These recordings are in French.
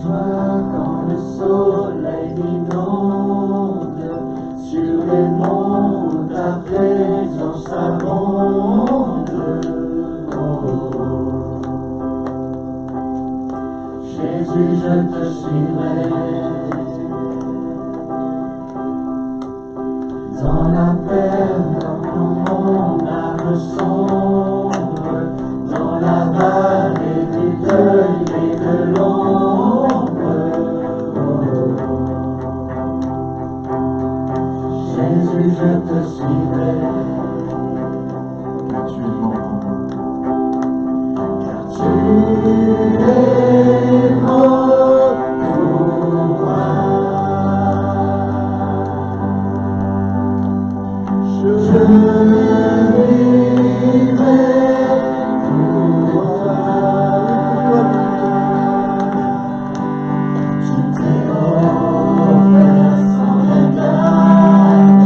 joie quand le soleil inonde sur les monts, ta présence abonde. Oh, Jésus, je te suivrai dans la peine, dans mon âme sombre, dans la vallée du deuil et de l'ombre. Jésus, je te suivrai, car tu es mort. Car tu es mort pour moi. Je vivrai pour toi. Tu t'es offert sans regard,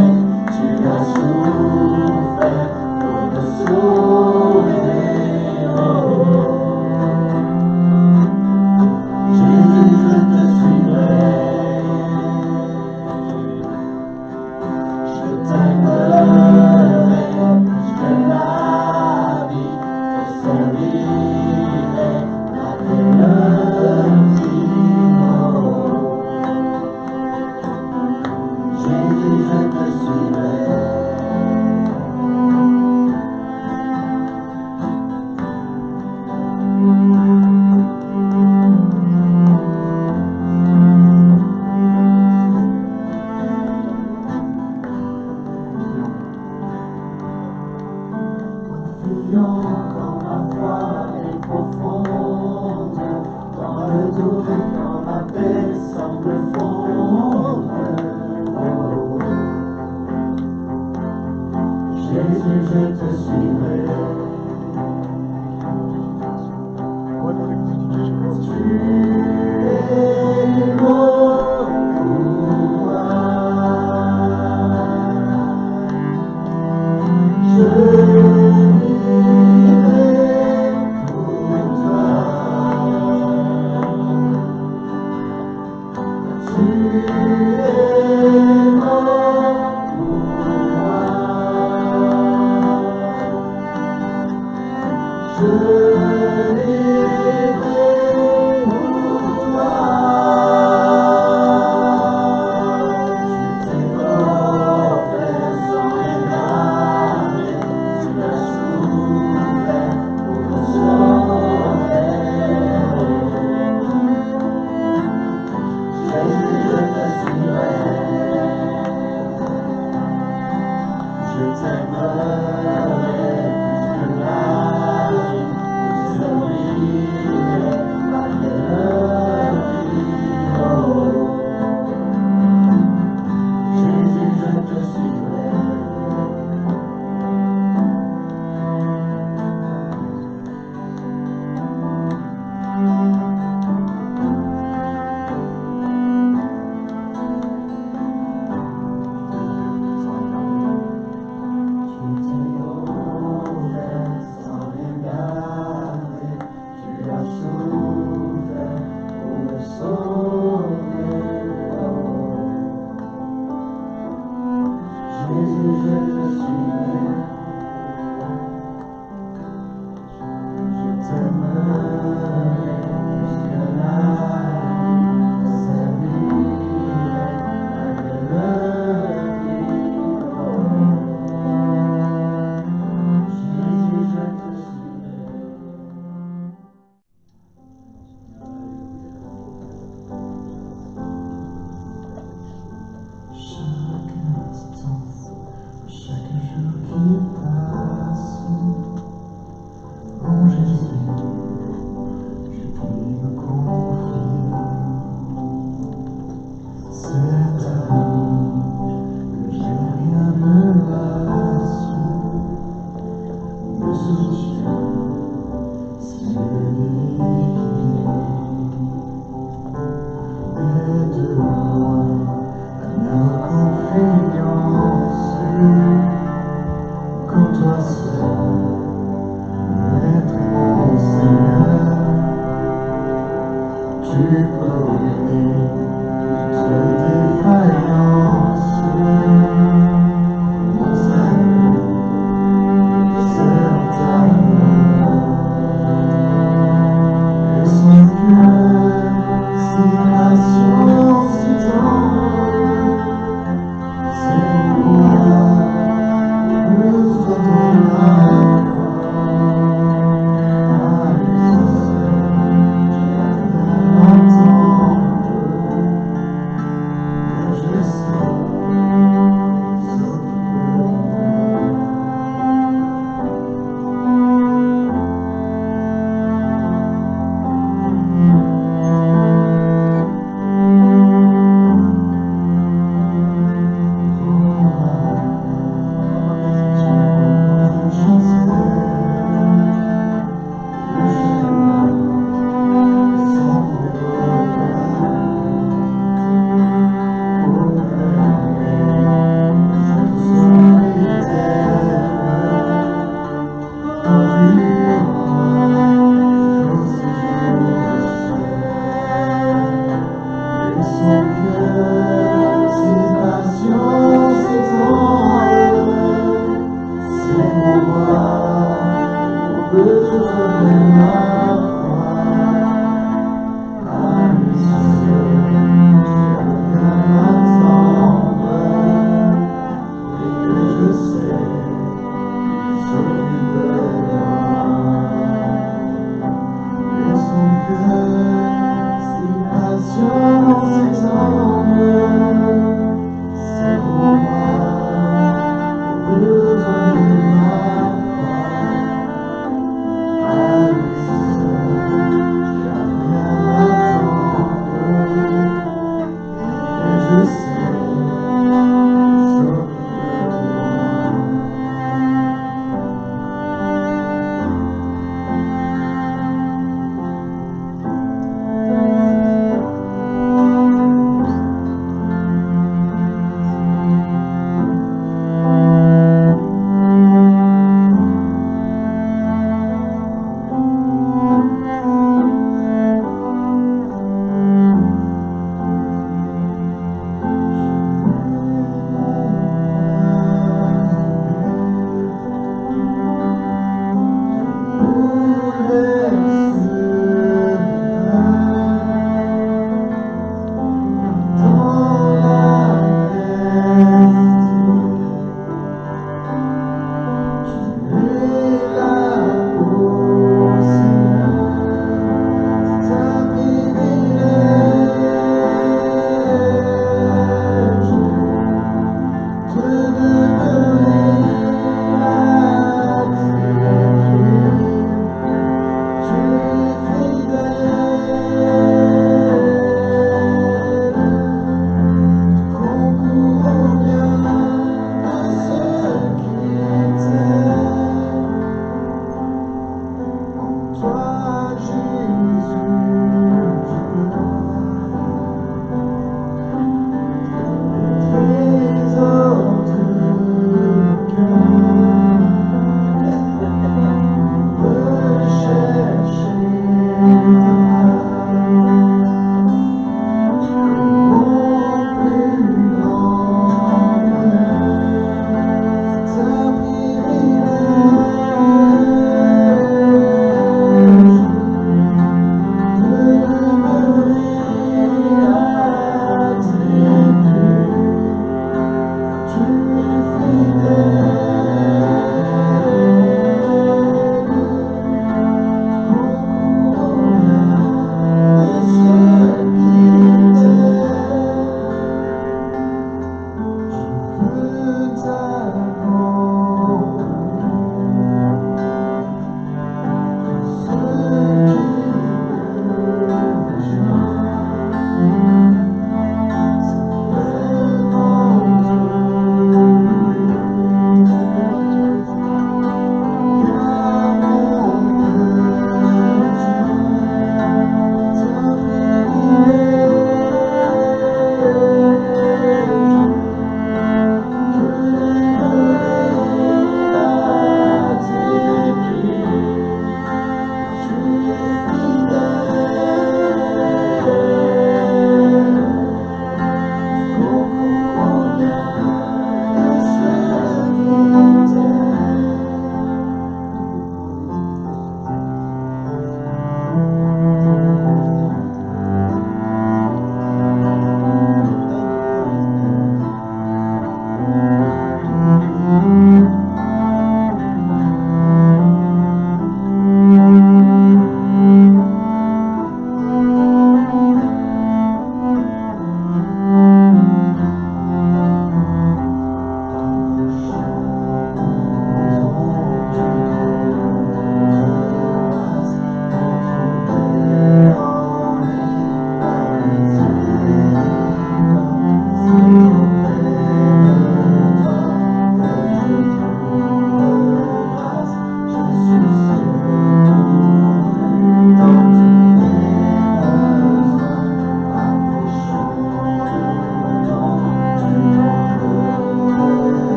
tu as souffert pour me sauver. Jésus, je te suivrai, je t'aimerai plus que la vie, te servirai à tes Jésus, je te suivrai. Confiant quand ma foi est profonde, dans le doute, quand ma paix semble fondre. Jésus, je te suivrai. Tu es mort pour moi. Je vivrai pour toi. Tu es mort pour moi. Je vivrai pour toi. Tu t'es offert sans regard, tu as souffert pour me sauver. Jésus, je te suivrai, je t'aimerai plus que la vie, te servirai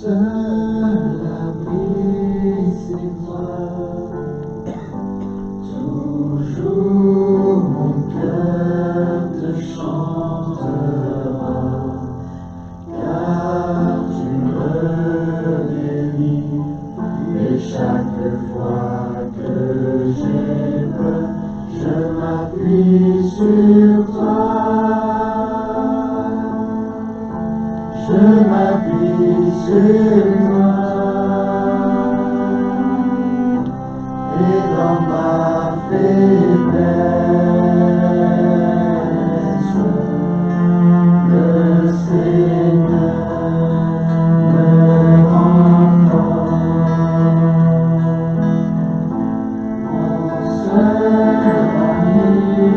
seul abri, c'est toi. Toujours mon cœur te chantera, car tu me bénis. Et chaque fois que j'ai peur, je m'appuie sur toi. Je m'appuie sur toi. Et dans ma faiblesse, le Seigneur me rend fort. Mon seul ami,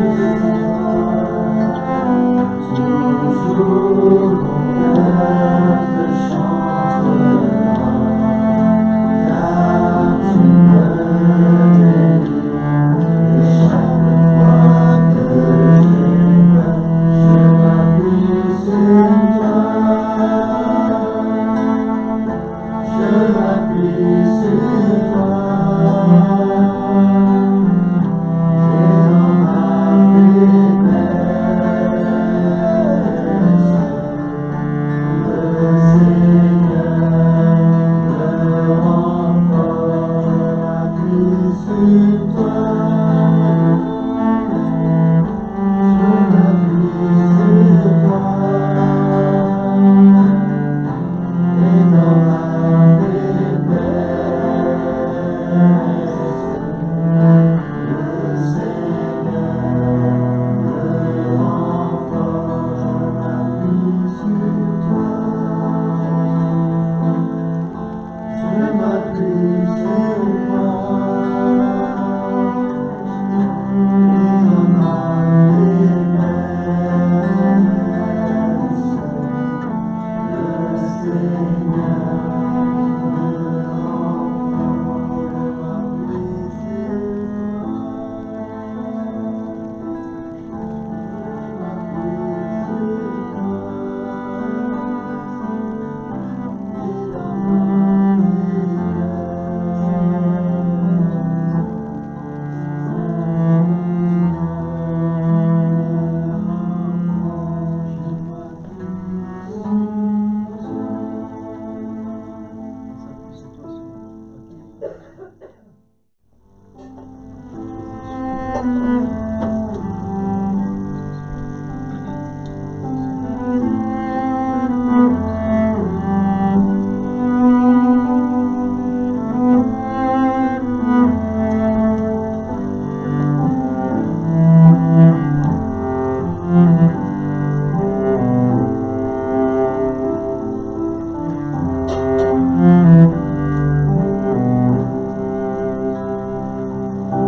toujours mon cœur te chantera, car tu me bénis. Et chaque fois que j'ai peur, je m'appuie sur toi. Je m'appuie sur toi. Et dans ma faiblesse, le Seigneur me rend fort. Je m'appuie sur toi. Je m'appuie sur toi. Et dans ma faiblesse, le Seigneur me rend fort. Je m'appuie sur toi. Je m'appuie sur toi. Et dans ma faiblesse, le Seigneur me rend fort. Je m'appuie sur toi.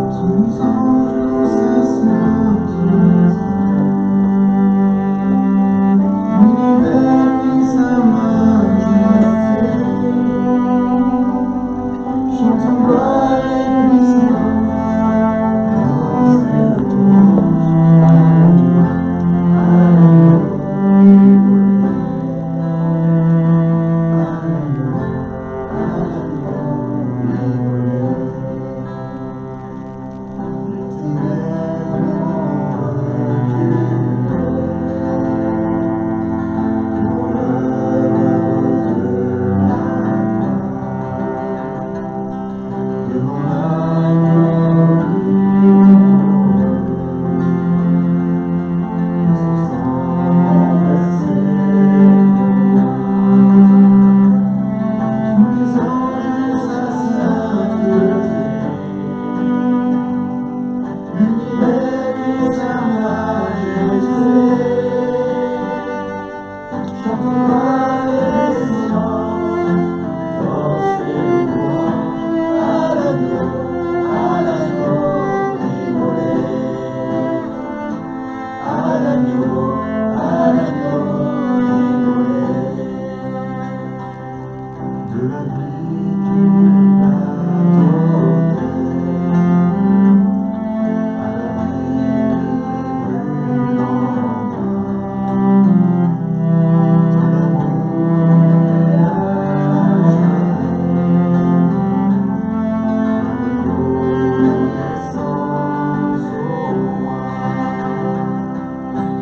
Tous anges s'assoient, l'univers vit sa majesté, chantons gloire et puissance, louange et louange, Alléluia,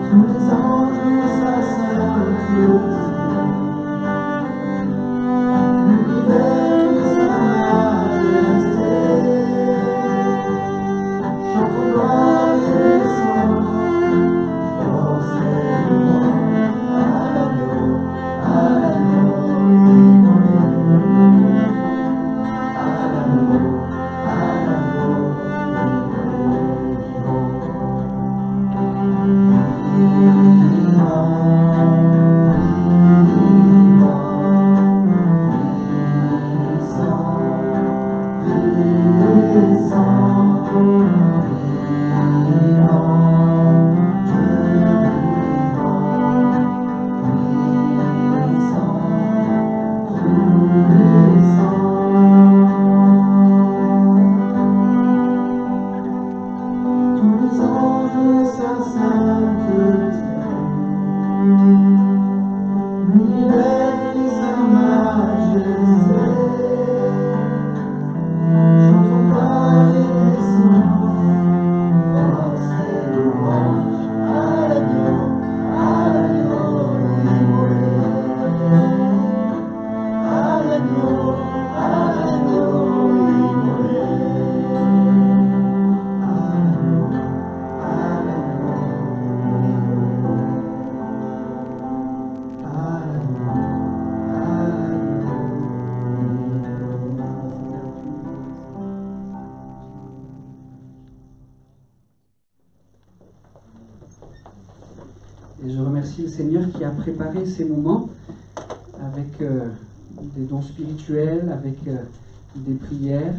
tous les anges de sa sainteté, l'univers de sa majesté, chantons gloire et puissance, force et louange à l'agneau immolé, à l'agneau Et je remercie le Seigneur qui a préparé ces moments avec des dons spirituels, avec des prières.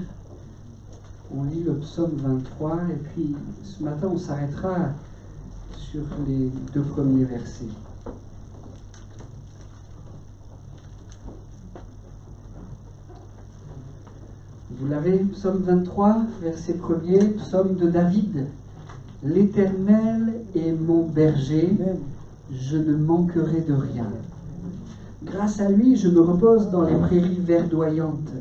On lit le psaume 23 et puis ce matin on s'arrêtera sur les 2 premiers versets. Vous l'avez, psaume 23, verset 1er, psaume de David. L'Éternel est mon berger, je ne manquerai de rien. Grâce à lui, je me repose dans les prairies verdoyantes.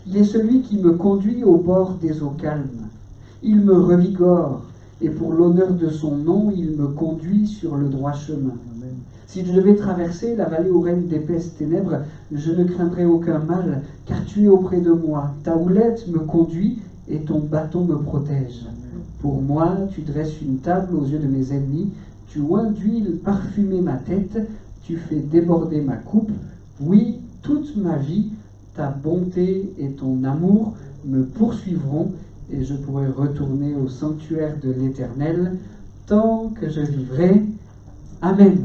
Il est celui qui me conduit au bord des eaux calmes. Il me revigore, et pour l'honneur de son nom, il me conduit sur le droit chemin. Si je devais traverser la vallée où règnent d'épaisses ténèbres, je ne craindrai aucun mal, car tu es auprès de moi. Ta houlette me conduit, et ton bâton me protège. Pour moi, tu dresses une table aux yeux de mes ennemis, tu oins d'huile parfumer ma tête, tu fais déborder ma coupe. Oui, toute ma vie, ta bonté et ton amour me poursuivront, et je pourrai retourner au sanctuaire de l'Éternel tant que je vivrai. Amen.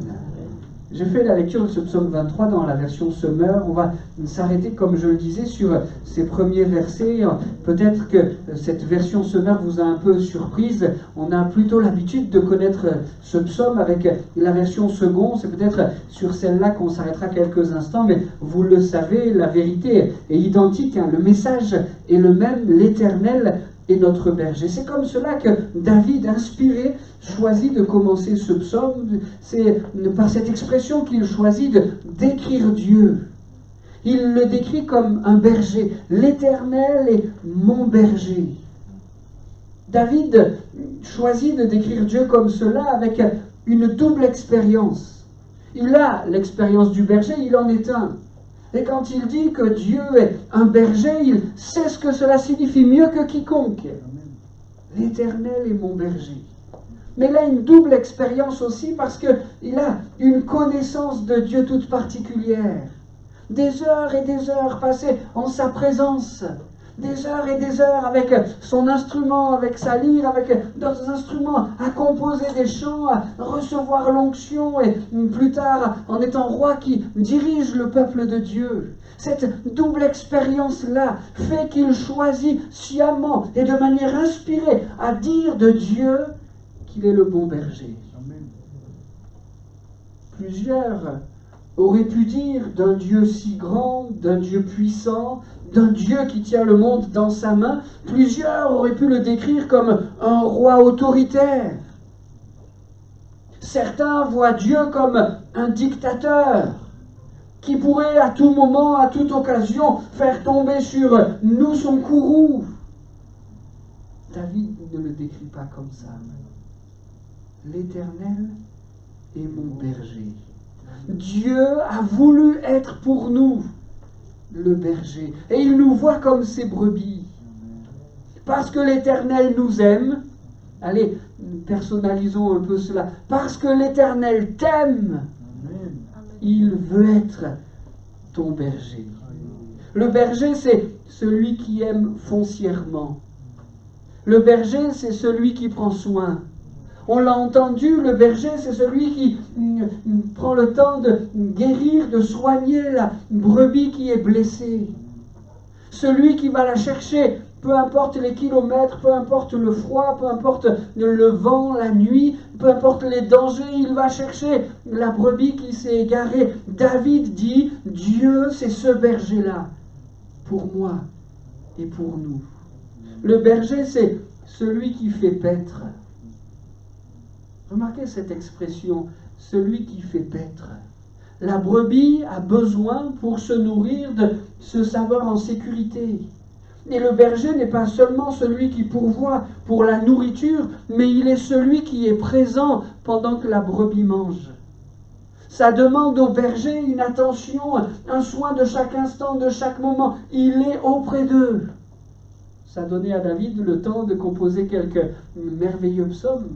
J'ai fait la lecture de ce psaume 23 dans la version Summer. On va s'arrêter, comme je le disais, sur ces premiers versets. Peut-être que cette version Summer vous a un peu surprise. On a plutôt l'habitude de connaître ce psaume avec la version second. C'est peut-être sur celle-là qu'on s'arrêtera quelques instants, mais vous le savez, la vérité est identique. Le message est le même. L'Éternel est notre berger. C'est comme cela que David, inspiré, choisit de commencer ce psaume. C'est par cette expression qu'il choisit de décrire Dieu. Il le décrit comme un berger. L'Éternel est mon berger. David choisit de décrire Dieu comme cela avec une double expérience. Il a l'expérience du berger, il en est un. Et quand il dit que Dieu est un berger, il sait ce que cela signifie mieux que quiconque. L'Éternel est mon berger. Mais il a une double expérience aussi parce qu'il a une connaissance de Dieu toute particulière. Des heures et des heures passées en sa présence. Des heures et des heures avec son instrument, avec sa lyre, avec d'autres instruments, à composer des chants, à recevoir l'onction et plus tard en étant roi qui dirige le peuple de Dieu. Cette double expérience-là fait qu'il choisit sciemment et de manière inspirée à dire de Dieu qu'il est le bon berger. Plusieurs auraient pu dire d'un Dieu si grand, d'un Dieu puissant, d'un Dieu qui tient le monde dans sa main. Plusieurs auraient pu le décrire comme un roi autoritaire. Certains voient Dieu comme un dictateur qui pourrait à tout moment, à toute occasion, faire tomber sur nous son courroux. David ne le décrit pas comme ça. L'Éternel est mon berger. Dieu a voulu être pour nous le berger. Et il nous voit comme ses brebis. Parce que l'Éternel nous aime. Allez, personnalisons un peu cela. Parce que l'Éternel t'aime, il veut être ton berger. Le berger, c'est celui qui aime foncièrement. Le berger, c'est celui qui prend soin. On l'a entendu, le berger, c'est celui qui prend le temps de guérir, de soigner la brebis qui est blessée. Celui qui va la chercher, peu importe les kilomètres, peu importe le froid, peu importe le vent, la nuit, peu importe les dangers, il va chercher la brebis qui s'est égarée. David dit, Dieu, c'est ce berger-là, pour moi et pour nous. Le berger, c'est celui qui fait paître. Remarquez cette expression, celui qui fait paître. La brebis a besoin pour se nourrir de se savoir en sécurité. Et le berger n'est pas seulement celui qui pourvoit pour la nourriture, mais il est celui qui est présent pendant que la brebis mange. Ça demande au berger une attention, un soin de chaque instant, de chaque moment. Il est auprès d'eux. Ça donnait à David le temps de composer quelques merveilleux psaumes.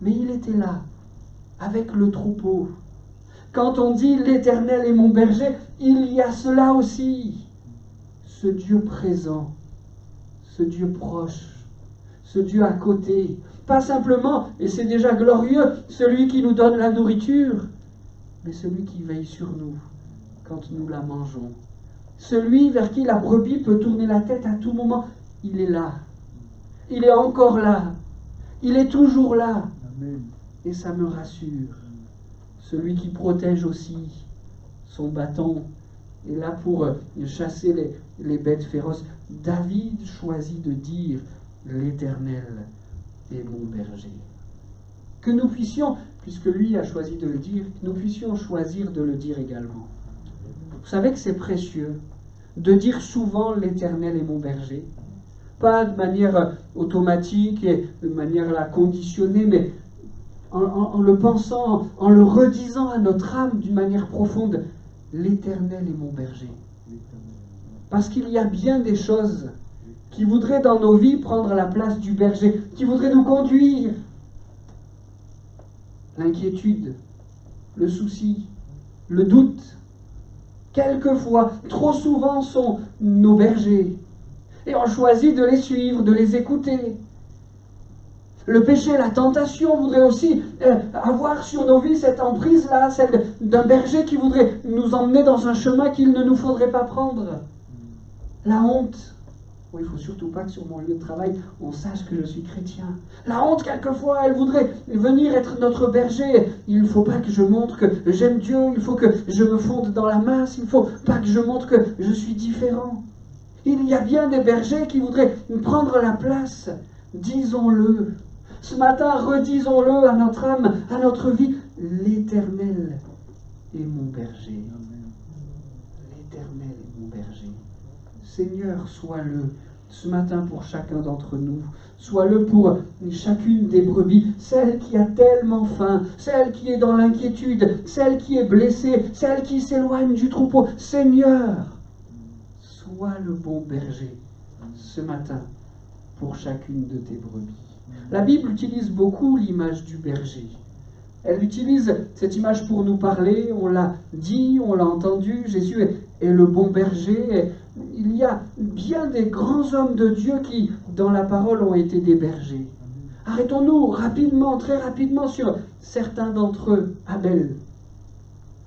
Mais il était là, avec le troupeau. Quand on dit « l'Éternel est mon berger », il y a cela aussi. Ce Dieu présent, ce Dieu proche, ce Dieu à côté. Pas simplement, et c'est déjà glorieux, celui qui nous donne la nourriture, mais celui qui veille sur nous quand nous la mangeons. Celui vers qui la brebis peut tourner la tête à tout moment. Il est là. Il est encore là. Il est toujours là. Et ça me rassure. Celui qui protège aussi, son bâton est là pour chasser les bêtes féroces. David choisit de dire « l'Éternel est mon berger ». Que nous puissions, puisque lui a choisi de le dire, que nous puissions choisir de le dire également. Vous savez que c'est précieux de dire souvent « l'Éternel est mon berger ». Pas de manière automatique et de manière à la conditionner, mais en le pensant, en le redisant à notre âme d'une manière profonde, l'Éternel est mon berger. Parce qu'il y a bien des choses qui voudraient dans nos vies prendre la place du berger, qui voudraient nous conduire. L'inquiétude, le souci, le doute, quelquefois, trop souvent sont nos bergers. Et on choisit de les suivre, de les écouter. Le péché, la tentation voudrait aussi avoir sur nos vies cette emprise-là, celle d'un berger qui voudrait nous emmener dans un chemin qu'il ne nous faudrait pas prendre. La honte. Oui, il ne faut surtout pas que sur mon lieu de travail, on sache que je suis chrétien. La honte, quelquefois, elle voudrait venir être notre berger. Il ne faut pas que je montre que j'aime Dieu, il faut que je me fonde dans la masse, il ne faut pas que je montre que je suis différent. Il y a bien des bergers qui voudraient prendre la place. Disons-le. Ce matin, redisons-le à notre âme, à notre vie. L'Éternel est mon berger. L'Éternel est mon berger. Seigneur, sois-le ce matin pour chacun d'entre nous. Sois-le pour chacune des brebis, celle qui a tellement faim, celle qui est dans l'inquiétude, celle qui est blessée, celle qui s'éloigne du troupeau. Seigneur, sois le bon berger ce matin pour chacune de tes brebis. La Bible utilise beaucoup l'image du berger. Elle utilise cette image pour nous parler, on l'a dit, on l'a entendu, Jésus est le bon berger. Il y a bien des grands hommes de Dieu qui, dans la parole, ont été des bergers. Arrêtons-nous rapidement, très rapidement, sur certains d'entre eux. Abel,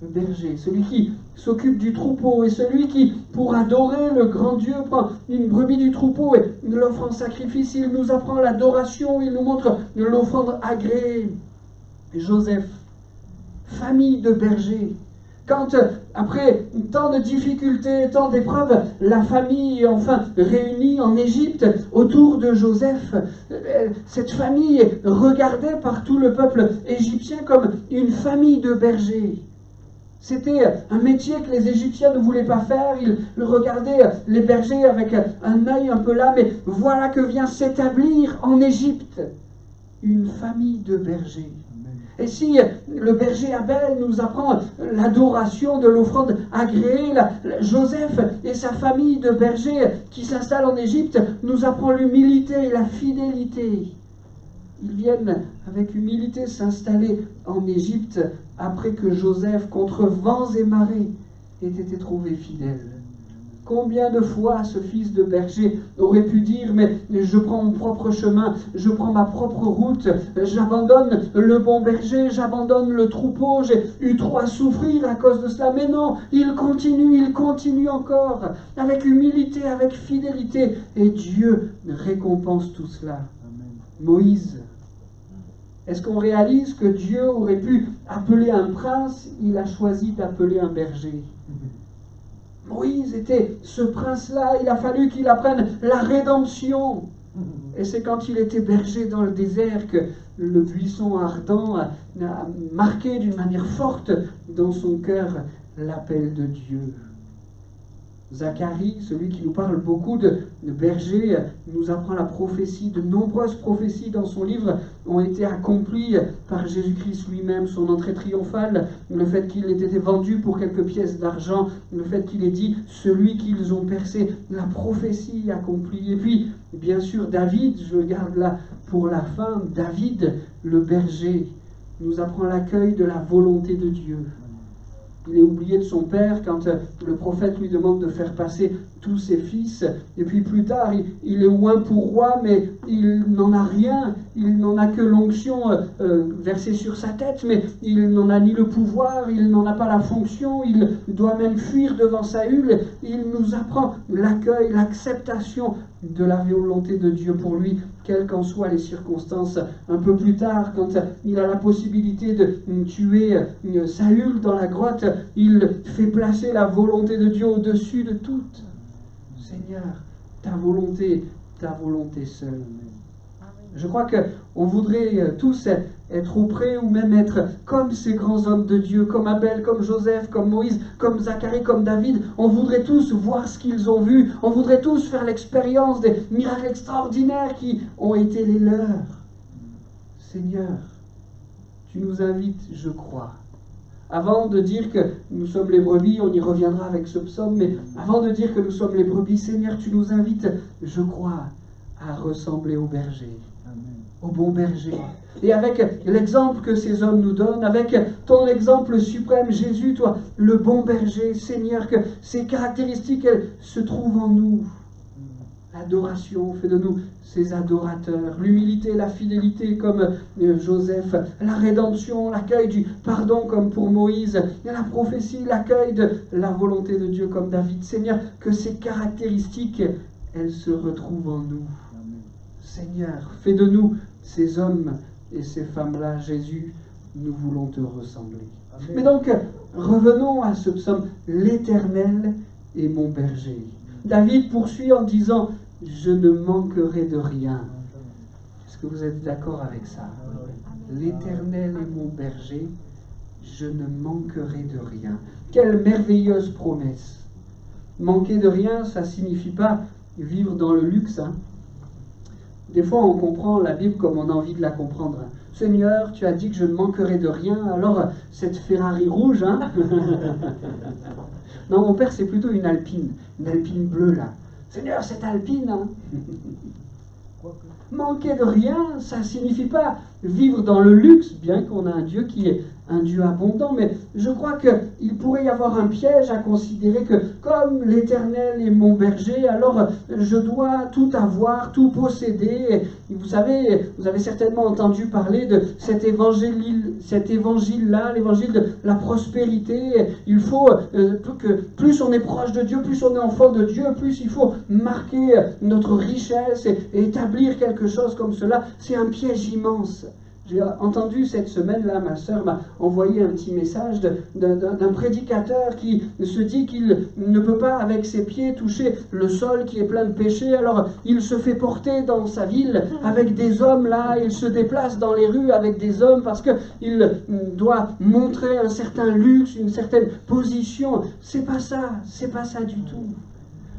le berger, celui qui s'occupe du troupeau, et celui qui, pour adorer le grand Dieu, prend une brebis du troupeau et l'offre en sacrifice. Il nous apprend l'adoration, il nous montre l'offrande agréée. Joseph, famille de bergers. Quand, après tant de difficultés, tant d'épreuves, la famille est enfin réunie en Égypte autour de Joseph, cette famille est regardée par tout le peuple égyptien comme une famille de bergers. C'était un métier que les Égyptiens ne voulaient pas faire. Ils regardaient les bergers avec un œil un peu là, mais voilà que vient s'établir en Égypte une famille de bergers. Et si le berger Abel nous apprend l'adoration de l'offrande agréée, Joseph et sa famille de bergers qui s'installent en Égypte nous apprend l'humilité et la fidélité. Ils viennent avec humilité s'installer en Égypte après que Joseph, contre vents et marées, ait été trouvé fidèle. Combien de fois ce fils de berger aurait pu dire « Mais je prends mon propre chemin, je prends ma propre route, j'abandonne le bon berger, j'abandonne le troupeau, j'ai eu trop à souffrir à cause de cela. » Mais non, il continue encore, avec humilité, avec fidélité. Et Dieu récompense tout cela. Moïse, est-ce qu'on réalise que Dieu aurait pu appeler un prince? Il a choisi d'appeler un berger. Moïse était ce prince-là, il a fallu qu'il apprenne la rédemption. Et c'est quand il était berger dans le désert que le buisson ardent a marqué d'une manière forte dans son cœur l'appel de Dieu. Zacharie, celui qui nous parle beaucoup de berger, nous apprend la prophétie. De nombreuses prophéties dans son livre ont été accomplies par Jésus-Christ lui-même. Son entrée triomphale, le fait qu'il ait été vendu pour quelques pièces d'argent, le fait qu'il ait dit « celui qu'ils ont percé », la prophétie accomplie. Et puis, bien sûr, David, je le garde là pour la fin, David, le berger, nous apprend l'accueil de la volonté de Dieu. Il est oublié de son père quand le prophète lui demande de faire passer tous ses fils. Et puis plus tard, il est oint pour roi, mais il n'en a rien. Il n'en a que l'onction versée sur sa tête, mais il n'en a ni le pouvoir, il n'en a pas la fonction. Il doit même fuir devant Saül. Il nous apprend l'accueil, l'acceptation de la volonté de Dieu pour lui, quelles qu'en soient les circonstances. Un peu plus tard, quand il a la possibilité de tuer Saül dans la grotte, il fait placer la volonté de Dieu au-dessus de toute. Seigneur, ta volonté seule. Je crois qu'on voudrait tous être auprès ou même être comme ces grands hommes de Dieu, comme Abel, comme Joseph, comme Moïse, comme Zacharie, comme David. On voudrait tous voir ce qu'ils ont vu. On voudrait tous faire l'expérience des miracles extraordinaires qui ont été les leurs. Seigneur, tu nous invites, je crois. Avant de dire que nous sommes les brebis, on y reviendra avec ce psaume, mais avant de dire que nous sommes les brebis, Seigneur, tu nous invites, je crois, à ressembler au berger, au bon berger. Et avec l'exemple que ces hommes nous donnent, avec ton exemple suprême, Jésus, toi, le bon berger, Seigneur, que ces caractéristiques, elles se trouvent en nous. L'adoration fait de nous ces adorateurs, l'humilité, la fidélité comme Joseph, la rédemption, l'accueil du pardon comme pour Moïse, la prophétie, l'accueil de la volonté de Dieu comme David. Seigneur, que ces caractéristiques, elles se retrouvent en nous. Seigneur, fais de nous ces hommes et ces femmes-là, Jésus, nous voulons te ressembler. Amen. Mais donc, revenons à ce psaume, l'Éternel est mon berger. David poursuit en disant, je ne manquerai de rien. Est-ce que vous êtes d'accord avec ça? L'Éternel est mon berger, je ne manquerai de rien. Quelle merveilleuse promesse. Manquer de rien, ça ne signifie pas vivre dans le luxe. Des fois, on comprend la Bible comme on a envie de la comprendre. Seigneur, tu as dit que je ne manquerai de rien, alors cette Ferrari rouge, Non, mon père, c'est plutôt une Alpine bleue, là. Seigneur, cette Alpine, Manquer de rien, ça ne signifie pas vivre dans le luxe, bien qu'on a un Dieu qui est un Dieu abondant, mais je crois qu'il pourrait y avoir un piège à considérer que comme l'Éternel est mon berger, alors je dois tout avoir, tout posséder. Et vous savez, vous avez certainement entendu parler de cet évangile-là, l'évangile de la prospérité. Il faut que plus on est proche de Dieu, plus on est enfant de Dieu, plus il faut marquer notre richesse et établir quelque chose comme cela. C'est un piège immense. J'ai entendu cette semaine-là, ma sœur m'a envoyé un petit message d'un prédicateur qui se dit qu'il ne peut pas avec ses pieds toucher le sol qui est plein de péchés, alors il se fait porter dans sa ville avec des hommes là, il se déplace dans les rues avec des hommes parce qu'il doit montrer un certain luxe, une certaine position. C'est pas ça du tout.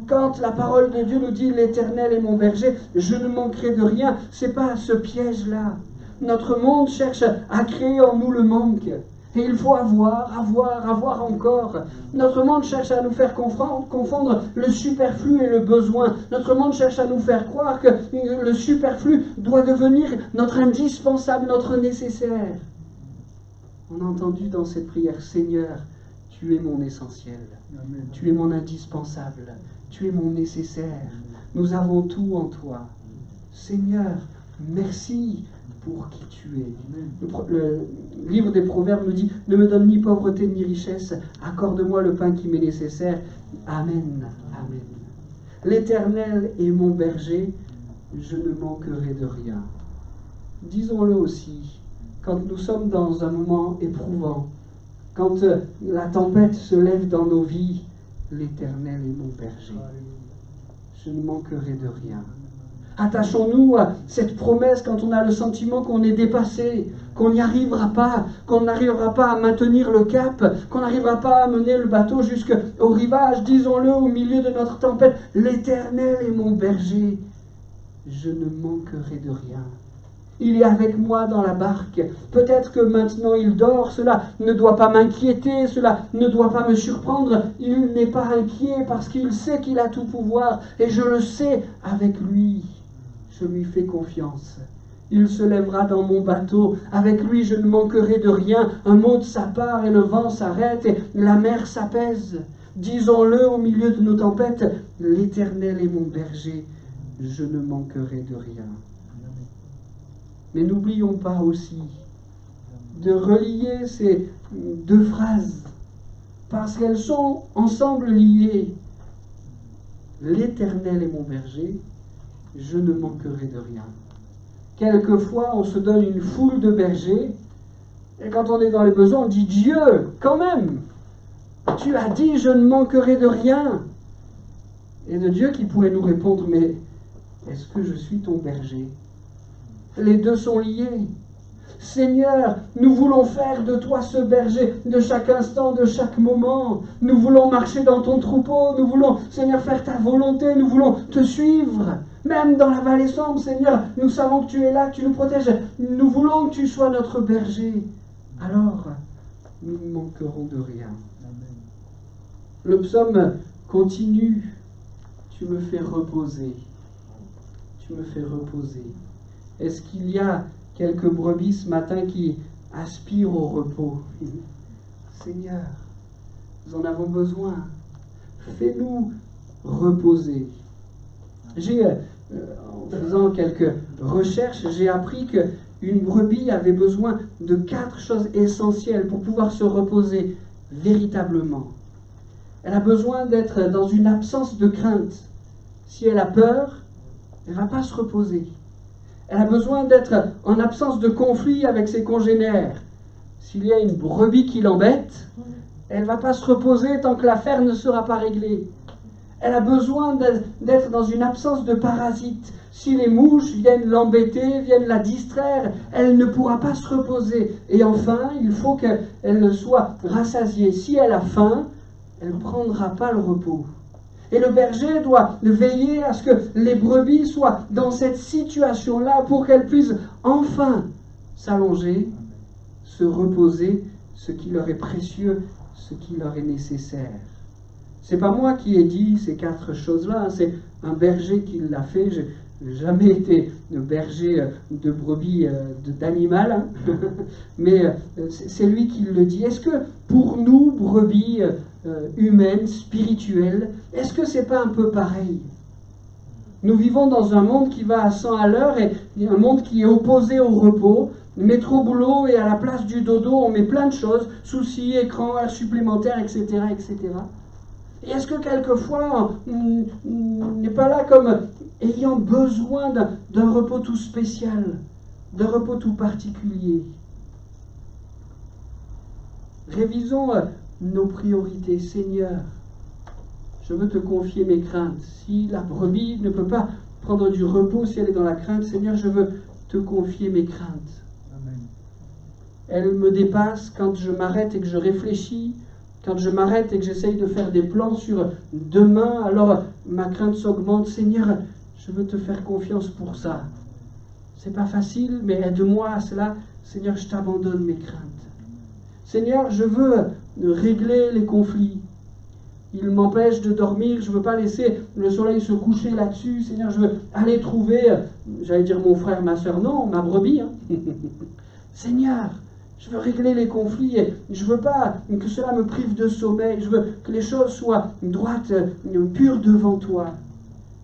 Quand la parole de Dieu nous dit « L'Éternel est mon berger, je ne manquerai de rien », c'est pas ce piège-là. Notre monde cherche à créer en nous le manque. Et il faut avoir encore. Notre monde cherche à nous faire confondre le superflu et le besoin. Notre monde cherche à nous faire croire que le superflu doit devenir notre indispensable, notre nécessaire. On a entendu dans cette prière, Seigneur, tu es mon essentiel, Amen. tu es mon indispensable, tu es mon nécessaire. Nous avons tout en toi. Seigneur, merci pour qui tu es. Le livre des Proverbes nous dit, ne me donne ni pauvreté ni richesse, accorde-moi le pain qui m'est nécessaire. Amen. Amen. L'Éternel est mon berger, je ne manquerai de rien. Disons-le aussi, quand nous sommes dans un moment éprouvant, quand la tempête se lève dans nos vies, l'Éternel est mon berger. Je ne manquerai de rien. Attachons-nous à cette promesse quand on a le sentiment qu'on est dépassé, qu'on n'y arrivera pas, qu'on n'arrivera pas à maintenir le cap, qu'on n'arrivera pas à mener le bateau jusqu'au rivage. Disons-le au milieu de notre tempête, l'Éternel est mon berger, je ne manquerai de rien. Il est avec moi dans la barque. Peut-être que maintenant il dort, cela ne doit pas m'inquiéter, cela ne doit pas me surprendre. Il n'est pas inquiet parce qu'il sait qu'il a tout pouvoir et je le sais avec lui. Je lui fais confiance. Il se lèvera dans mon bateau. Avec lui, je ne manquerai de rien. Un mot de sa part et le vent s'arrête et la mer s'apaise. Disons-le au milieu de nos tempêtes, l'Éternel est mon berger. Je ne manquerai de rien. Mais n'oublions pas aussi de relier ces deux phrases parce qu'elles sont ensemble liées. L'Éternel est mon berger. Je ne manquerai de rien. Quelquefois, on se donne une foule de bergers, et quand on est dans les besoins, on dit Dieu, quand même, tu as dit je ne manquerai de rien. Et de Dieu qui pourrait nous répondre, mais est-ce que je suis ton berger? Les deux sont liés. Seigneur, nous voulons faire de toi ce berger de chaque instant, de chaque moment. Nous voulons marcher dans ton troupeau. Nous voulons, Seigneur, faire ta volonté. Nous voulons te suivre. Même dans la vallée sombre, Seigneur, nous savons que tu es là, que tu nous protèges. Nous voulons que tu sois notre berger. Alors, nous ne manquerons de rien. Amen. Le psaume continue. Tu me fais reposer. Tu me fais reposer. Est-ce qu'il y a quelques brebis ce matin qui aspirent au repos? Seigneur, nous en avons besoin. Fais-nous reposer. En faisant quelques recherches, j'ai appris qu'une brebis avait besoin de 4 choses essentielles pour pouvoir se reposer véritablement. Elle a besoin d'être dans une absence de crainte. Si elle a peur, elle ne va pas se reposer. Elle a besoin d'être en absence de conflit avec ses congénères. S'il y a une brebis qui l'embête, elle ne va pas se reposer tant que l'affaire ne sera pas réglée. Elle a besoin d'être dans une absence de parasites. Si les mouches viennent l'embêter, viennent la distraire, elle ne pourra pas se reposer. Et enfin, il faut qu'elle soit rassasiée. Si elle a faim, elle ne prendra pas le repos. Et le berger doit veiller à ce que les brebis soient dans cette situation-là pour qu'elles puissent enfin s'allonger, se reposer, ce qui leur est précieux, ce qui leur est nécessaire. C'est pas moi qui ai dit ces 4 choses-là, c'est un berger qui l'a fait. Je n'ai jamais été berger de brebis, d'animal, hein. Mais c'est lui qui le dit. Est-ce que pour nous, brebis humaines, spirituelles, est-ce que c'est pas un peu pareil? Nous vivons dans un monde qui va à 100 à l'heure et un monde qui est opposé au repos. Métro, boulot, et à la place du dodo, on met plein de choses, soucis, écran, heures supplémentaires, etc., etc. Et est-ce que quelquefois, on n'est pas là comme ayant besoin d'un repos tout spécial, d'un repos tout particulier? Révisons nos priorités. Seigneur, je veux te confier mes craintes. Si la brebis ne peut pas prendre du repos, si elle est dans la crainte, Seigneur, je veux te confier mes craintes. Amen. Elles me dépassent quand je m'arrête et que je réfléchis. Quand je m'arrête et que j'essaye de faire des plans sur demain, alors ma crainte s'augmente. Seigneur, je veux te faire confiance pour ça. C'est pas facile, mais aide-moi à cela. Seigneur, je t'abandonne mes craintes. Seigneur, je veux régler les conflits. Ils m'empêchent de dormir, je ne veux pas laisser le soleil se coucher là-dessus. Seigneur, je veux aller trouver, j'allais dire mon frère, ma soeur, non, ma brebis. Hein. Seigneur, je veux régler les conflits et je ne veux pas que cela me prive de sommeil. Je veux que les choses soient droites, pures devant toi.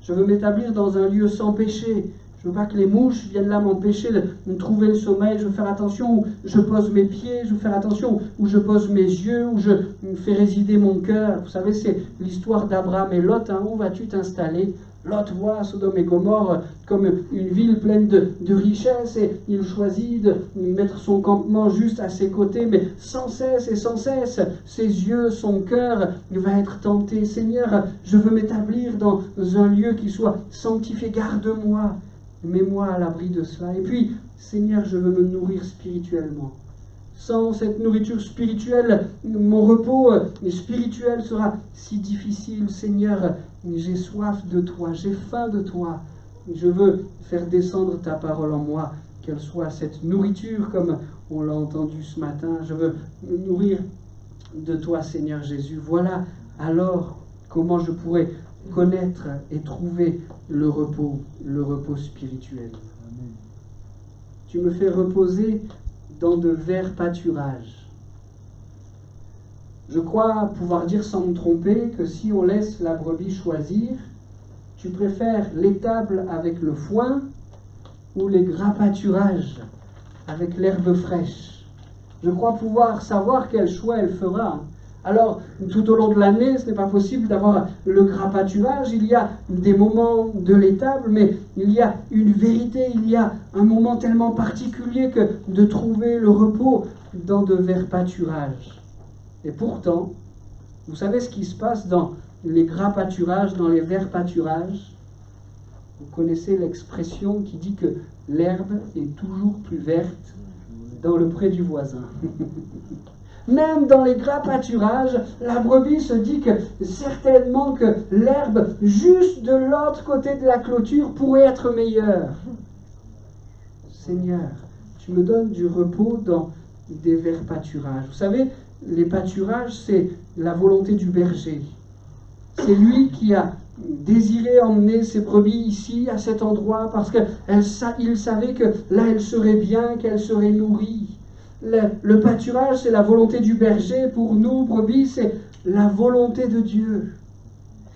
Je veux m'établir dans un lieu sans péché. Je ne veux pas que les mouches viennent là m'empêcher de trouver le sommeil. Je veux faire attention où je pose mes pieds. Je veux faire attention où je pose mes yeux, où je fais résider mon cœur. Vous savez, c'est l'histoire d'Abraham et Lot. Hein. Où vas-tu t'installer? Lot voit Sodome et Gomorrhe comme une ville pleine de richesses et il choisit de mettre son campement juste à ses côtés, mais sans cesse et sans cesse, ses yeux, son cœur va être tenté. Seigneur, je veux m'établir dans un lieu qui soit sanctifié. Garde-moi, mets-moi à l'abri de cela. Et puis, Seigneur, je veux me nourrir spirituellement. Sans cette nourriture spirituelle, mon repos spirituel sera si difficile. Seigneur, j'ai soif de toi, j'ai faim de toi. Je veux faire descendre ta parole en moi, qu'elle soit cette nourriture comme on l'a entendu ce matin. Je veux me nourrir de toi, Seigneur Jésus. Voilà alors comment je pourrais connaître et trouver le repos spirituel. Amen. Tu me fais reposer dans de verts pâturages. Je crois pouvoir dire sans me tromper que si on laisse la brebis choisir, tu préfères l'étable avec le foin ou les gras pâturages avec l'herbe fraîche. Je crois pouvoir savoir quel choix elle fera. Alors, tout au long de l'année, ce n'est pas possible d'avoir le gras pâturage. Il y a des moments de l'étable, mais il y a une vérité, il y a un moment tellement particulier que de trouver le repos dans de verts pâturages. Et pourtant, vous savez ce qui se passe dans les gras pâturages, dans les verts pâturages? Vous connaissez l'expression qui dit que l'herbe est toujours plus verte dans le pré du voisin. Même dans les gras pâturages, la brebis se dit que certainement que l'herbe juste de l'autre côté de la clôture pourrait être meilleure. Seigneur, tu me donnes du repos dans des verts pâturages. Vous savez, les pâturages, c'est la volonté du berger. C'est lui qui a désiré emmener ses brebis ici, à cet endroit, parce qu'il savait que là, elles seraient bien, qu'elles seraient nourries. Le pâturage, c'est la volonté du berger. Pour nous, brebis, c'est la volonté de Dieu.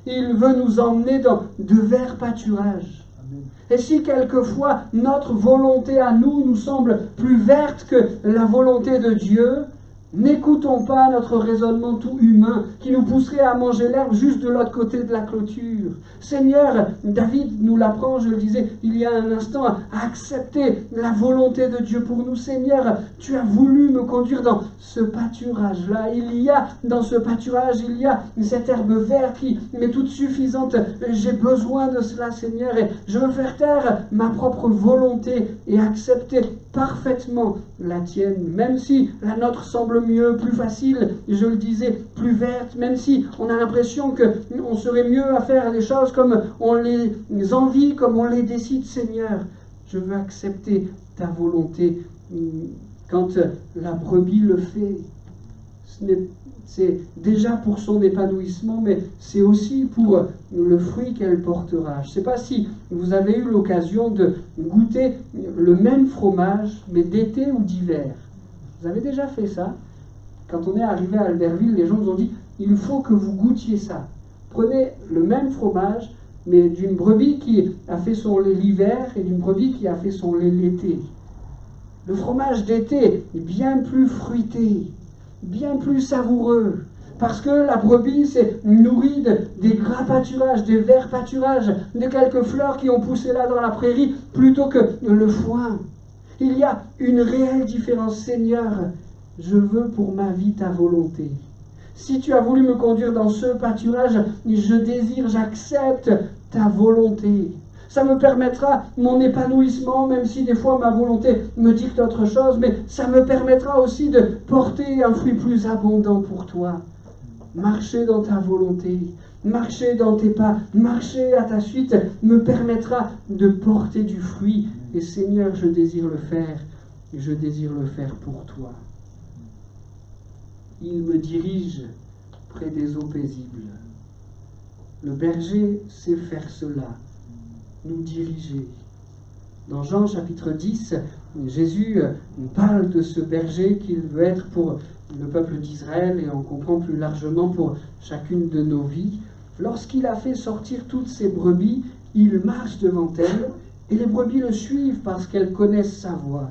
Il veut nous emmener dans de verts pâturages. Amen. Et si quelquefois notre volonté à nous semble plus verte que la volonté de Dieu, n'écoutons pas notre raisonnement tout humain qui nous pousserait à manger l'herbe juste de l'autre côté de la clôture. Seigneur, David nous l'apprend, je le disais il y a un instant, à accepter la volonté de Dieu pour nous. Seigneur, tu as voulu me conduire dans ce pâturage-là. Dans ce pâturage, il y a cette herbe verte qui m'est toute suffisante. J'ai besoin de cela, Seigneur, et je veux faire taire ma propre volonté et accepter parfaitement la tienne, même si la nôtre semble mieux, plus facile, je le disais, plus verte, même si on a l'impression qu'on serait mieux à faire les choses comme on les envie, comme on les décide. Seigneur, je veux accepter ta volonté. Quand la brebis le fait, c'est déjà pour son épanouissement, mais c'est aussi pour le fruit qu'elle portera. Je ne sais pas si vous avez eu l'occasion de goûter le même fromage, mais d'été ou d'hiver. Vous avez déjà fait ça? Quand on est arrivé à Albertville, les gens nous ont dit « il faut que vous goûtiez ça ». Prenez le même fromage, mais d'une brebis qui a fait son lait l'hiver et d'une brebis qui a fait son lait l'été. Le fromage d'été est bien plus fruité, bien plus savoureux, parce que la brebis s'est nourrie des gras pâturages, des verts pâturages, de quelques fleurs qui ont poussé là dans la prairie, plutôt que le foin. Il y a une réelle différence. Seigneur, je veux pour ma vie ta volonté. Si tu as voulu me conduire dans ce pâturage, je désire, j'accepte ta volonté. Ça me permettra mon épanouissement, même si des fois ma volonté me dicte autre chose, mais ça me permettra aussi de porter un fruit plus abondant pour toi. Marcher dans ta volonté, marcher dans tes pas, marcher à ta suite me permettra de porter du fruit Et Seigneur, je désire le faire, et je désire le faire pour toi. Il me dirige près des eaux paisibles. Le berger sait faire cela, nous diriger. Dans Jean chapitre 10, Jésus parle de ce berger qu'il veut être pour le peuple d'Israël et on comprend plus largement pour chacune de nos vies. Lorsqu'il a fait sortir toutes ses brebis, il marche devant elles et les brebis le suivent parce qu'elles connaissent sa voix.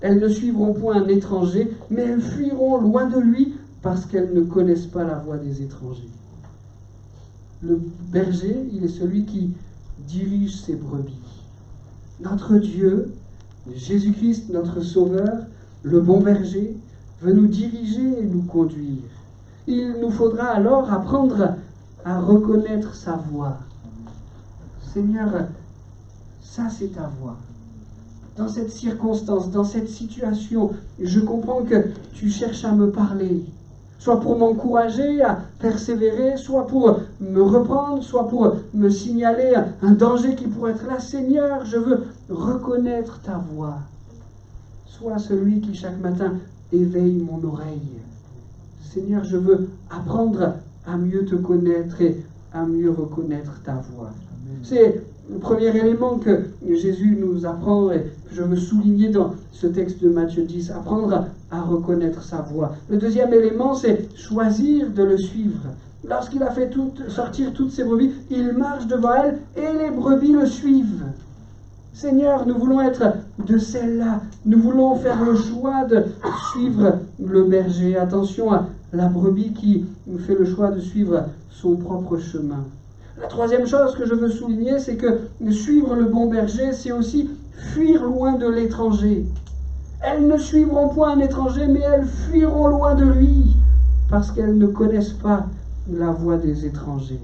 Elles ne suivront point un étranger, mais elles fuiront loin de lui parce qu'elles ne connaissent pas la voix des étrangers. Le berger, il est celui qui dirige ses brebis. Notre Dieu, Jésus-Christ, notre Sauveur, le bon berger, veut nous diriger et nous conduire. Il nous faudra alors apprendre à reconnaître sa voix. Seigneur, ça c'est ta voix. Dans cette circonstance, dans cette situation, je comprends que tu cherches à me parler. Soit pour m'encourager à persévérer, soit pour me reprendre, soit pour me signaler un danger qui pourrait être là. Seigneur, je veux reconnaître ta voix. Sois celui qui chaque matin éveille mon oreille. Seigneur, je veux apprendre à mieux te connaître et à mieux reconnaître ta voix. C'est le premier élément que Jésus nous apprend et que je veux souligner dans ce texte de Matthieu 10, apprendre à reconnaître sa voix. Le deuxième élément, c'est choisir de le suivre. Lorsqu'il a fait sortir toutes ses brebis, il marche devant elles et les brebis le suivent. Seigneur, nous voulons être de celles-là. Nous voulons faire le choix de suivre le berger. Attention à la brebis qui fait le choix de suivre son propre chemin. La troisième chose que je veux souligner, c'est que suivre le bon berger, c'est aussi fuir loin de l'étranger. Elles ne suivront point un étranger, mais elles fuiront loin de lui, parce qu'elles ne connaissent pas la voix des étrangers.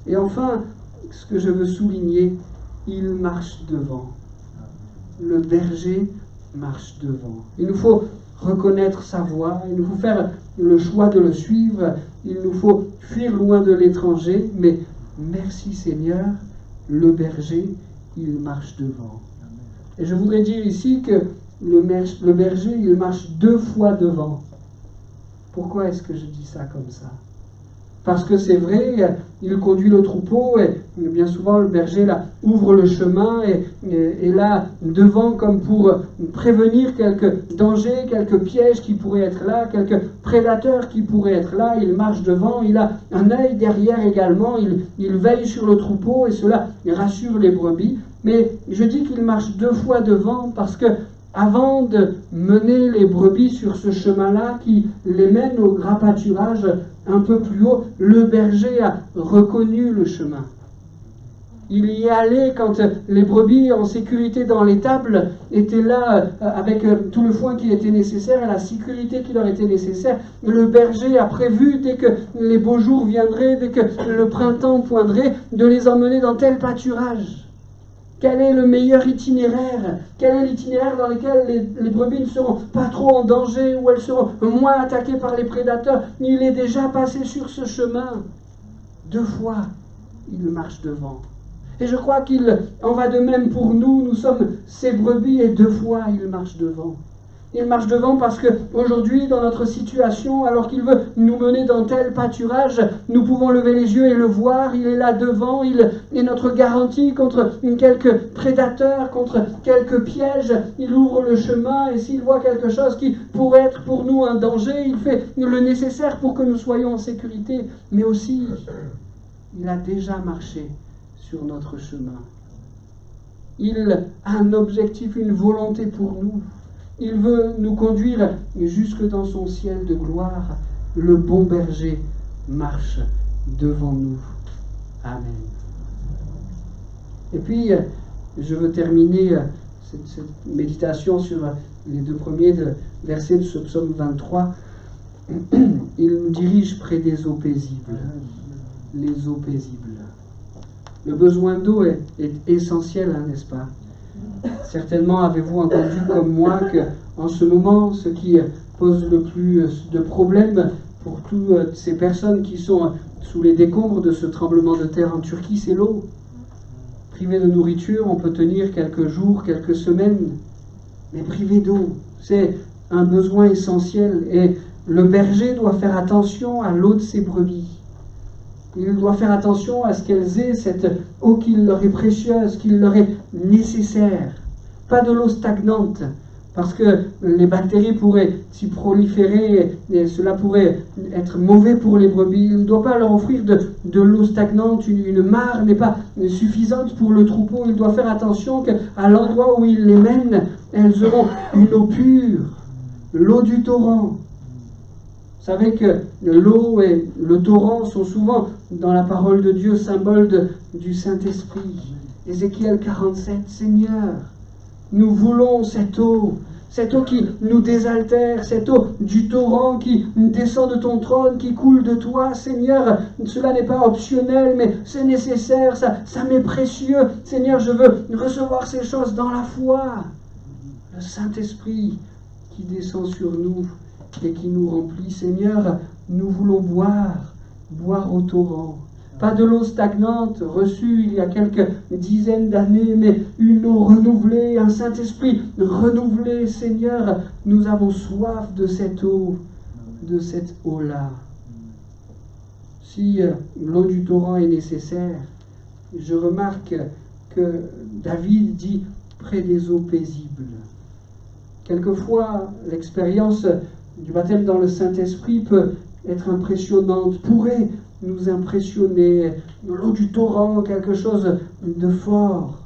Et enfin, ce que je veux souligner, il marche devant. Le berger marche devant. Il nous faut reconnaître sa voix, il nous faut faire le choix de le suivre, il nous faut fuir loin de l'étranger, mais merci Seigneur, le berger, il marche devant. Et je voudrais dire ici que le berger, il marche 2 fois devant. Pourquoi est-ce que je dis ça comme ça? Parce que c'est vrai, il conduit le troupeau et bien souvent le berger là, ouvre le chemin et là devant comme pour prévenir quelques dangers, quelques pièges qui pourraient être là, quelques prédateurs qui pourraient être là, il marche devant, il a un œil derrière également, il veille sur le troupeau et cela rassure les brebis. Mais je dis qu'il marche 2 fois devant parce que avant de mener les brebis sur ce chemin-là qui les mène au gras pâturage un peu plus haut, le berger a reconnu le chemin. Il y est allé quand les brebis en sécurité dans l'étable étaient là avec tout le foin qui était nécessaire et la sécurité qui leur était nécessaire. Le berger a prévu, dès que les beaux jours viendraient, dès que le printemps poindrait, de les emmener dans tel pâturage. Quel est le meilleur itinéraire? Quel est l'itinéraire dans lequel les brebis ne seront pas trop en danger, où elles seront moins attaquées par les prédateurs? Il est déjà passé sur ce chemin. 2 fois, il marche devant. Et je crois qu'il en va de même pour nous. Nous sommes ces brebis et 2 fois, il marche devant. Il marche devant parce qu'aujourd'hui, dans notre situation, alors qu'il veut nous mener dans tel pâturage, nous pouvons lever les yeux et le voir. Il est là devant, il est notre garantie contre quelques prédateurs, contre quelques pièges. Il ouvre le chemin et s'il voit quelque chose qui pourrait être pour nous un danger, il fait le nécessaire pour que nous soyons en sécurité. Mais aussi, il a déjà marché sur notre chemin. Il a un objectif, une volonté pour nous. Il veut nous conduire jusque dans son ciel de gloire. Le bon berger marche devant nous. Amen. Et puis, je veux terminer cette méditation sur les 2 premiers versets de ce psaume 23. Il nous dirige près des eaux paisibles. Les eaux paisibles. Le besoin d'eau est essentiel, n'est-ce pas? Certainement avez-vous entendu comme moi qu'en ce moment, ce qui pose le plus de problèmes pour toutes ces personnes qui sont sous les décombres de ce tremblement de terre en Turquie, c'est l'eau. Privé de nourriture, on peut tenir quelques jours, quelques semaines, mais privé d'eau, c'est un besoin essentiel. Et le berger doit faire attention à l'eau de ses brebis. Il doit faire attention à ce qu'elles aient cette eau qui leur est précieuse, qui leur est nécessaire. Pas de l'eau stagnante, parce que les bactéries pourraient s'y proliférer et cela pourrait être mauvais pour les brebis. Il ne doit pas leur offrir de l'eau stagnante, une mare n'est pas suffisante pour le troupeau. Il doit faire attention qu'à l'endroit où il les mène, elles auront une eau pure, l'eau du torrent. Vous savez que l'eau et le torrent sont souvent, dans la parole de Dieu, symboles du Saint-Esprit. Ézéchiel 47, Seigneur, nous voulons cette eau qui nous désaltère, cette eau du torrent qui descend de ton trône, qui coule de toi, Seigneur. Cela n'est pas optionnel, mais c'est nécessaire, ça m'est précieux. Seigneur, je veux recevoir ces choses dans la foi. Le Saint-Esprit qui descend sur nous et qui nous remplit. Seigneur, nous voulons boire au torrent. Pas de l'eau stagnante reçue il y a quelques dizaines d'années, mais une eau renouvelée, un Saint-Esprit renouvelé. Seigneur, nous avons soif de cette eau-là. Si l'eau du torrent est nécessaire, je remarque que David dit près des eaux paisibles. Quelquefois, l'expérience du baptême dans le Saint-Esprit peut être impressionnante, pourrait nous impressionner. L'eau du torrent, quelque chose de fort.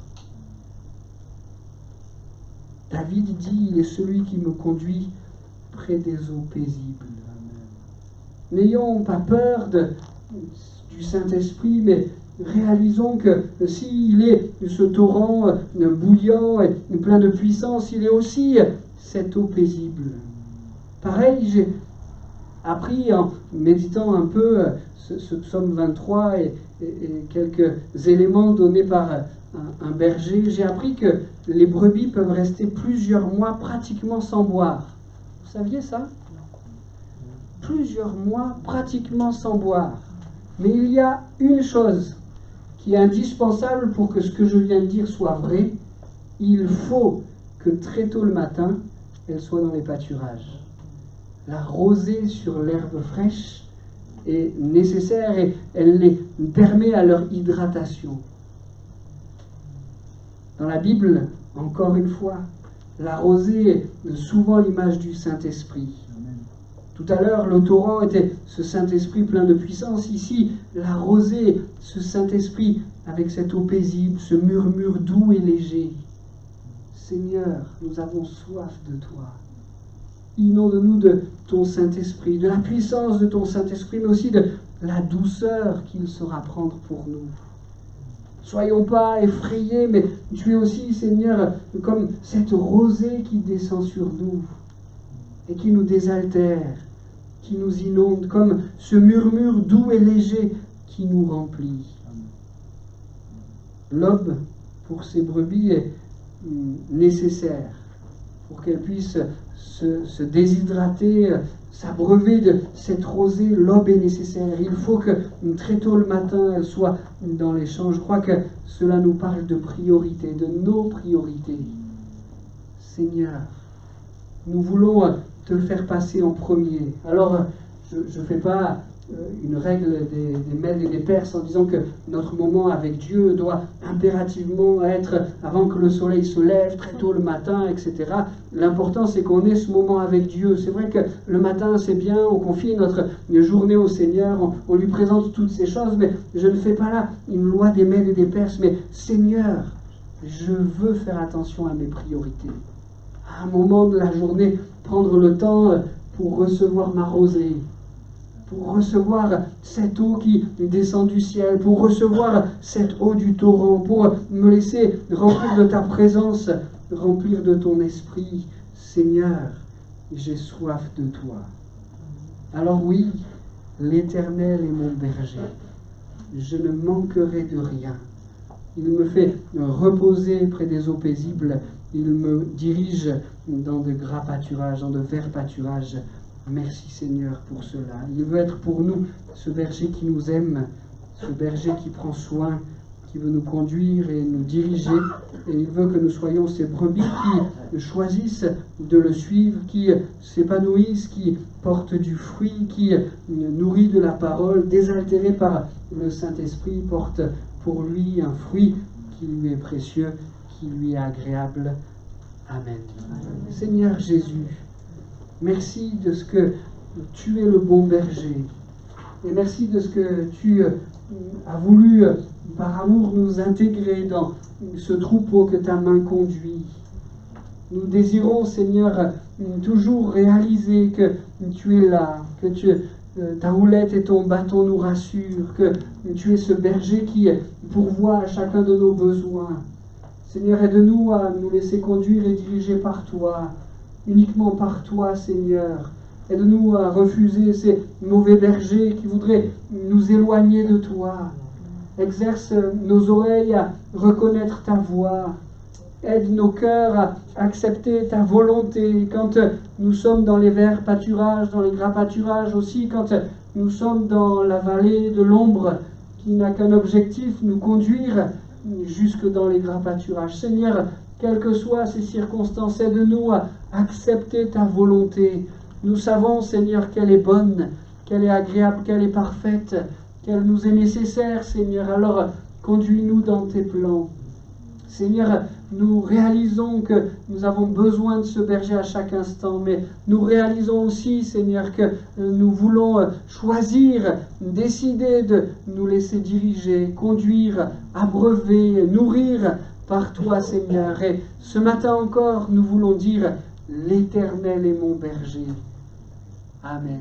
David dit, il est celui qui me conduit près des eaux paisibles. N'ayons pas peur du Saint-Esprit, mais réalisons que s'il est ce torrent bouillant et plein de puissance, il est aussi cette eau paisible. Pareil, j'ai appris en méditant un peu ce psaume 23 et quelques éléments donnés par un berger, j'ai appris que les brebis peuvent rester plusieurs mois pratiquement sans boire. Vous saviez ça? Plusieurs mois pratiquement sans boire. Mais il y a une chose qui est indispensable pour que ce que je viens de dire soit vrai. Il faut que très tôt le matin, elles soient dans les pâturages. La rosée sur l'herbe fraîche est nécessaire et elle les permet à leur hydratation. Dans la Bible, encore une fois, la rosée est souvent l'image du Saint-Esprit. Tout à l'heure, le torrent était ce Saint-Esprit plein de puissance. Ici, la rosée, ce Saint-Esprit avec cette eau paisible, ce murmure doux et léger. Seigneur, nous avons soif de toi. Inonde-nous de ton Saint-Esprit, de la puissance de ton Saint-Esprit, mais aussi de la douceur qu'il saura prendre pour nous. Soyons pas effrayés, mais tu es aussi, Seigneur, comme cette rosée qui descend sur nous et qui nous désaltère, qui nous inonde, comme ce murmure doux et léger qui nous remplit. L'aube, pour ces brebis, est nécessaire pour qu'elles puissent se déshydrater, s'abreuver de cette rosée. L'aube est nécessaire. Il faut que très tôt le matin, elle soit dans les champs. Je crois que cela nous parle de priorité, de nos priorités. Seigneur, nous voulons te faire passer en premier. Alors, je ne fais pas une règle des Mèdes et des Perses en disant que notre moment avec Dieu doit impérativement être avant que le soleil se lève, très tôt le matin, etc. L'important, c'est qu'on ait ce moment avec Dieu. C'est vrai que le matin, c'est bien, on confie notre journée au Seigneur, on lui présente toutes ces choses, mais je ne fais pas là une loi des Mèdes et des Perses, mais Seigneur, je veux faire attention à mes priorités. À un moment de la journée, prendre le temps pour recevoir ma rosée, pour recevoir cette eau qui descend du ciel, pour recevoir cette eau du torrent, pour me laisser remplir de ta présence, remplir de ton esprit. Seigneur, j'ai soif de toi. Alors oui, l'Éternel est mon berger. Je ne manquerai de rien. Il me fait reposer près des eaux paisibles. Il me dirige dans de gras pâturages, dans de verts pâturages. Merci Seigneur pour cela. Il veut être pour nous ce berger qui nous aime, ce berger qui prend soin, qui veut nous conduire et nous diriger. Et il veut que nous soyons ces brebis qui choisissent de le suivre, qui s'épanouissent, qui portent du fruit, qui nourrit de la parole, désaltérés par le Saint-Esprit, portent pour lui un fruit qui lui est précieux, qui lui est agréable. Amen. Seigneur Jésus, merci de ce que tu es le bon berger. Et merci de ce que tu as voulu, par amour, nous intégrer dans ce troupeau que ta main conduit. Nous désirons, Seigneur, toujours réaliser que tu es là, que ta houlette et ton bâton nous rassurent, que tu es ce berger qui pourvoit à chacun de nos besoins. Seigneur, aide-nous à nous laisser conduire et diriger par toi, uniquement par toi, Seigneur. Aide-nous à refuser ces mauvais bergers qui voudraient nous éloigner de toi. Exerce nos oreilles à reconnaître ta voix. Aide nos cœurs à accepter ta volonté quand nous sommes dans les verts pâturages, dans les gras pâturages aussi, quand nous sommes dans la vallée de l'ombre qui n'a qu'un objectif, nous conduire jusque dans les gras pâturages. Seigneur, quelles que soient ces circonstances, aide-nous à accepter ta volonté. Nous savons, Seigneur, qu'elle est bonne, qu'elle est agréable, qu'elle est parfaite, qu'elle nous est nécessaire, Seigneur. Alors, conduis-nous dans tes plans. Seigneur, nous réalisons que nous avons besoin de ce berger à chaque instant, mais nous réalisons aussi, Seigneur, que nous voulons choisir, décider de nous laisser diriger, conduire, abreuver, nourrir par toi, Seigneur. Et ce matin encore, nous voulons dire, l'Éternel est mon berger. Amen.